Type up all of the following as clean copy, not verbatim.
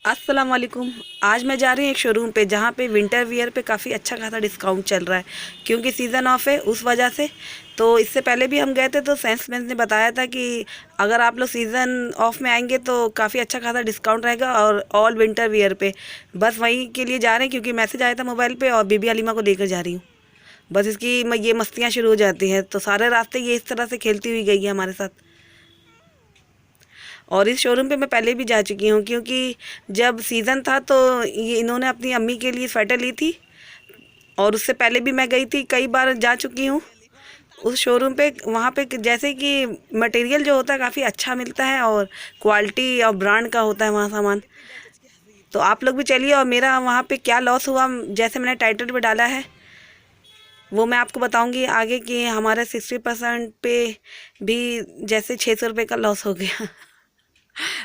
अस्सलाम वालेकुम। आज मैं जा रही हूँ एक शोरूम पे जहाँ पे विंटर वियर पे काफ़ी अच्छा खासा डिस्काउंट चल रहा है, क्योंकि सीज़न ऑफ है उस वजह से। तो इससे पहले भी हम गए थे तो सेल्समैन ने बताया था कि अगर आप लोग सीज़न ऑफ में आएंगे तो काफ़ी अच्छा खासा डिस्काउंट रहेगा, और ऑल विंटर वियर पे। बस वहीं के लिए जा रहे हैं क्योंकि मैसेज आया था मोबाइल पर, और बीबी हलीमा को लेकर जा रही हूँ। बस इसकी ये मस्तियाँ शुरू हो जाती हैं, तो सारे रास्ते ये इस तरह से खेलती हुई गई है हमारे साथ। और इस शोरूम पे मैं पहले भी जा चुकी हूँ, क्योंकि जब सीज़न था तो ये इन्होंने अपनी अम्मी के लिए स्वेटर ली थी, और उससे पहले भी मैं गई थी, कई बार जा चुकी हूँ उस शोरूम पे। वहाँ पे जैसे कि मटेरियल जो होता है काफ़ी अच्छा मिलता है, और क्वालिटी और ब्रांड का होता है वहाँ सामान। तो आप लोग भी चलिए, और मेरा वहाँ पे क्या लॉस हुआ जैसे मैंने टाइटल पे डाला है वो मैं आपको बताऊंगी आगे, कि हमारे 60% पे भी जैसे 600 रुपये का लॉस हो गया।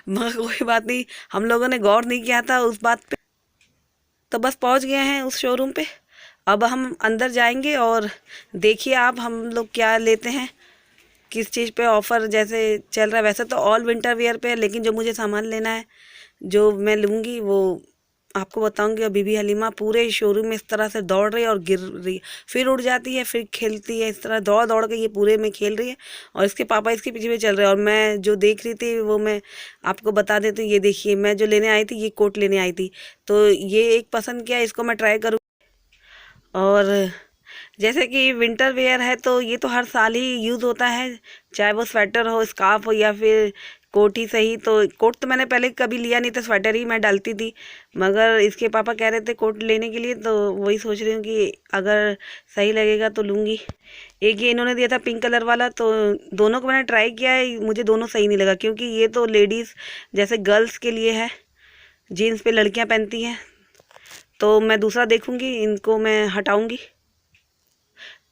मगर कोई बात नहीं, हम लोगों ने गौर नहीं किया था उस बात पे। तो बस पहुंच गए हैं उस शोरूम पे। अब हम अंदर जाएंगे, और देखिए आप हम लोग क्या लेते हैं, किस चीज़ पे ऑफ़र जैसे चल रहा है। वैसे तो ऑल विंटर वियर पे है, लेकिन जो मुझे सामान लेना है, जो मैं लूँगी वो आपको बताऊंगी। और बीबी हलीमा पूरे शोरूम में इस तरह से दौड़ रही है और गिर रही है, फिर उड़ जाती है, फिर खेलती है, इस तरह दौड़ दौड़ के ये पूरे में खेल रही है। और इसके पापा इसके पीछे भी चल रहे हैं, और मैं जो देख रही थी वो मैं आपको बता देती हूँ। ये देखिए, मैं जो लेने आई थी, ये कोट लेने आई थी, तो ये एक पसंद किया, इसको मैं ट्राई करूँ। और जैसे कि विंटर वेयर है तो ये तो हर साल ही यूज़ होता है, चाहे वो स्वेटर हो, स्कार्फ हो, या फिर कोट ही सही। तो कोट तो मैंने पहले कभी लिया नहीं था, स्वेटर ही मैं डालती थी। मगर इसके पापा कह रहे थे कोट लेने के लिए, तो वही सोच रही हूँ कि अगर सही लगेगा तो लूँगी। एक ये इन्होंने दिया था पिंक कलर वाला, तो दोनों को मैंने ट्राई किया है, मुझे दोनों सही नहीं लगा, क्योंकि ये तो लेडीज़ जैसे गर्ल्स के लिए है, जीन्स पे लड़कियाँ पहनती हैं। तो मैं दूसरा देखूँगी, इनको मैं हटाऊँगी।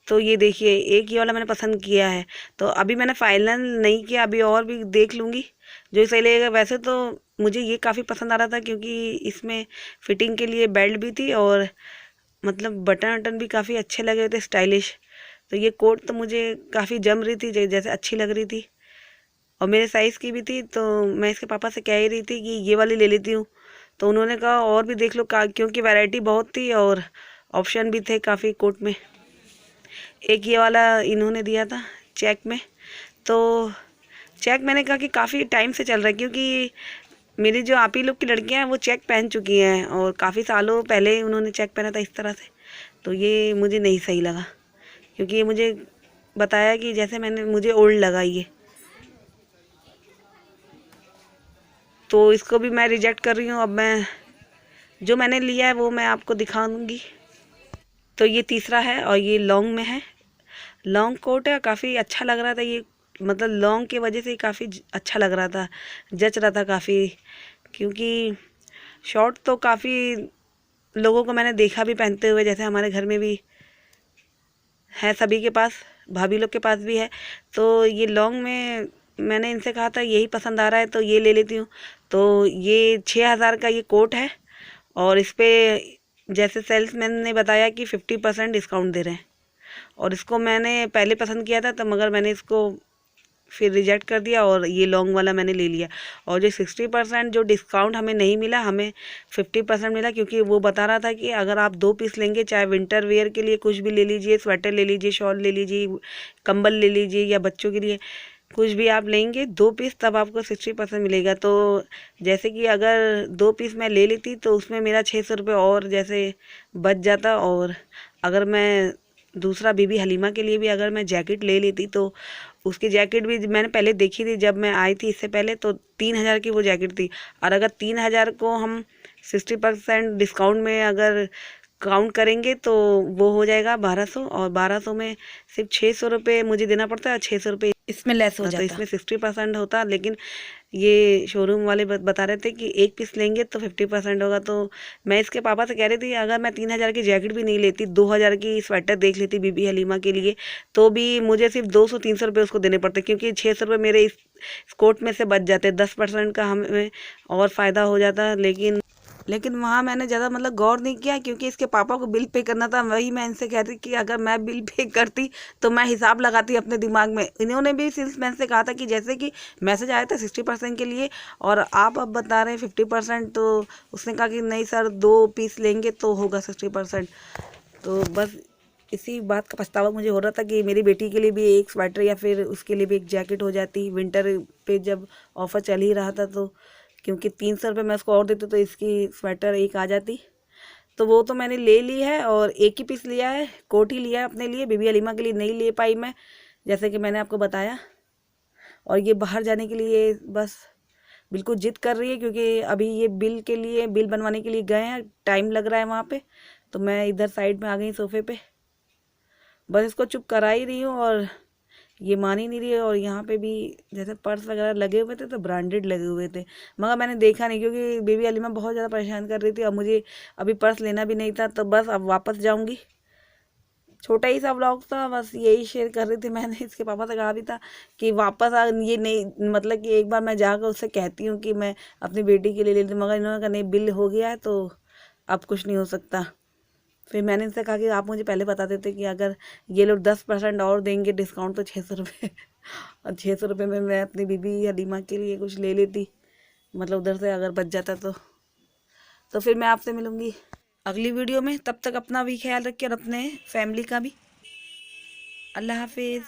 तो ये देखिए, एक ये वाला मैंने पसंद किया है। तो अभी मैंने फाइनल नहीं किया, अभी और भी देख लूँगी जो सही लगेगा। वैसे तो मुझे ये काफ़ी पसंद आ रहा था, क्योंकि इसमें फिटिंग के लिए बेल्ट भी थी, और मतलब बटन वटन भी काफ़ी अच्छे लग रहे थे, स्टाइलिश। तो ये कोट तो मुझे काफ़ी जम रही थी, जैसे अच्छी लग रही थी, और मेरे साइज़ की भी थी। तो मैं इसके पापा से कह ही रही थी कि ये वाली ले लेती हूँ। तो उन्होंने कहा और भी देख लो, क्योंकि वैरायटी बहुत थी और ऑप्शन भी थे काफ़ी कोट में। एक ये वाला इन्होंने दिया था चेक में। तो चेक मैंने कहा कि काफ़ी टाइम से चल रहा है, क्योंकि मेरी जो आप ही लोग की लड़कियां हैं वो चेक पहन चुकी हैं, और काफ़ी सालों पहले उन्होंने चेक पहना था इस तरह से। तो ये मुझे नहीं सही लगा, क्योंकि ये मुझे बताया कि जैसे मुझे ओल्ड लगा ये। तो इसको भी मैं रिजेक्ट कर रही हूँ। अब मैं जो मैंने लिया है वो मैं आपको दिखाऊंगी। तो ये तीसरा है, और ये लॉन्ग में है, लॉन्ग कोट है, काफ़ी अच्छा लग रहा था ये। मतलब लॉन्ग की वजह से काफ़ी अच्छा लग रहा था, जच रहा था काफ़ी। क्योंकि शॉर्ट तो काफ़ी लोगों को मैंने देखा भी पहनते हुए, जैसे हमारे घर में भी है, सभी के पास, भाभी लोग के पास भी है। तो ये लॉन्ग में मैंने इनसे कहा था यही पसंद आ रहा है तो ये ले लेती हूँ। तो ये 6,000 का ये कोट है, और इस पर जैसे सेल्समैन ने बताया कि 50% डिस्काउंट दे रहे हैं। और इसको मैंने पहले पसंद किया था, तो मगर मैंने इसको फिर रिजेक्ट कर दिया, और ये लॉन्ग वाला मैंने ले लिया। और जो 60% जो डिस्काउंट हमें नहीं मिला, हमें 50% मिला, क्योंकि वो बता रहा था कि अगर आप 2 पीस लेंगे, चाहे विंटर वेयर के लिए कुछ भी ले लीजिए, स्वेटर ले लीजिए, शॉल ले लीजिए, कंबल ले लीजिए, या बच्चों के लिए कुछ भी आप लेंगे 2 पीस, तब आपको 60% मिलेगा। तो जैसे कि अगर 2 पीस मैं ले लेती तो उसमें मेरा 600 रुपये और जैसे बच जाता। और अगर मैं दूसरा बीबी हलीमा के लिए भी अगर मैं जैकेट ले लेती, तो उसकी जैकेट भी मैंने पहले देखी थी, जब मैं आई थी इससे पहले, तो 3,000 की वो जैकेट थी। और अगर 3,000 को हम 60% डिस्काउंट में अगर काउंट करेंगे तो वो हो जाएगा 1,200, और 1,200 में सिर्फ 600 रुपये मुझे देना पड़ता है, 600 रुपये इसमें लेस हो जाता। तो इसमें 60% होता, लेकिन ये शोरूम वाले बता रहे थे कि एक पीस लेंगे तो 50% होगा। तो मैं इसके पापा से कह रही थी अगर मैं 3,000 की जैकेट भी नहीं लेती, 2,000 की स्वेटर देख लेती बीबी हलीमा के लिए, तो भी मुझे सिर्फ 200-300 रुपये उसको देने पड़ते, क्योंकि 600 रुपये मेरे इस कोट में से बच जाते, 10% का हमें और फ़ायदा हो जाता। लेकिन लेकिन वहाँ मैंने ज़्यादा मतलब गौर नहीं किया, क्योंकि इसके पापा को बिल पे करना था। वही मैं इनसे कह रही कि अगर मैं बिल पे करती तो मैं हिसाब लगाती अपने दिमाग में। इन्होंने भी सेल्समैन से कहा था कि जैसे कि मैसेज आया था 60% के लिए और आप अब बता रहे हैं 50%, तो उसने कहा कि नहीं सर 2 पीस लेंगे तो होगा 60%। तो बस इसी बात का पछतावा मुझे हो रहा था कि मेरी बेटी के लिए भी एक स्वेटर या फिर उसके लिए भी एक जैकेट हो जाती विंटर पे, जब ऑफ़र चल ही रहा था तो। क्योंकि 300 रुपये मैं उसको और देती तो इसकी स्वेटर एक आ जाती। तो वो तो मैंने ले ली है और एक ही पीस लिया है, कोट ही लिया है अपने लिए। बीबी हलीमा के लिए नहीं ले पाई मैं, जैसे कि मैंने आपको बताया। और ये बाहर जाने के लिए बस बिल्कुल जिद कर रही है, क्योंकि अभी ये बिल बनवाने के लिए गए हैं, टाइम लग रहा है वहाँ पे। तो मैं इधर साइड में आ गई सोफ़े पे, बस इसको चुप करा ही रही हूँ और ये मान ही नहीं रही है। और यहाँ पे भी जैसे पर्स वगैरह लगे हुए थे तो ब्रांडेड लगे हुए थे, मगर मैंने देखा नहीं, क्योंकि बेबी अलीमा बहुत ज़्यादा परेशान कर रही थी और मुझे अभी पर्स लेना भी नहीं था। तो बस अब वापस जाऊँगी। छोटा ही सा व्लॉग था, बस यही शेयर कर रही थी। मैंने इसके पापा से कहा भी था कि वापस आ, ये नहीं मतलब कि एक बार मैं जाकर उससे कहती हूँ कि मैं अपनी बेटी के लिए लेती, मगर इन्होंने कहा नहीं बिल हो गया है तो अब कुछ नहीं हो सकता। फिर मैंने इनसे कहा कि आप मुझे पहले बता देते कि अगर ये लोग 10% और देंगे डिस्काउंट तो 600 रुपये और 600 रुपये में मैं अपनी बीबी हलीमा के लिए कुछ ले लेती, मतलब उधर से अगर बच जाता तो फिर मैं आपसे मिलूँगी अगली वीडियो में। तब तक अपना भी ख्याल रखिए और अपने फैमिली का भी। अल्लाह हाफिज़।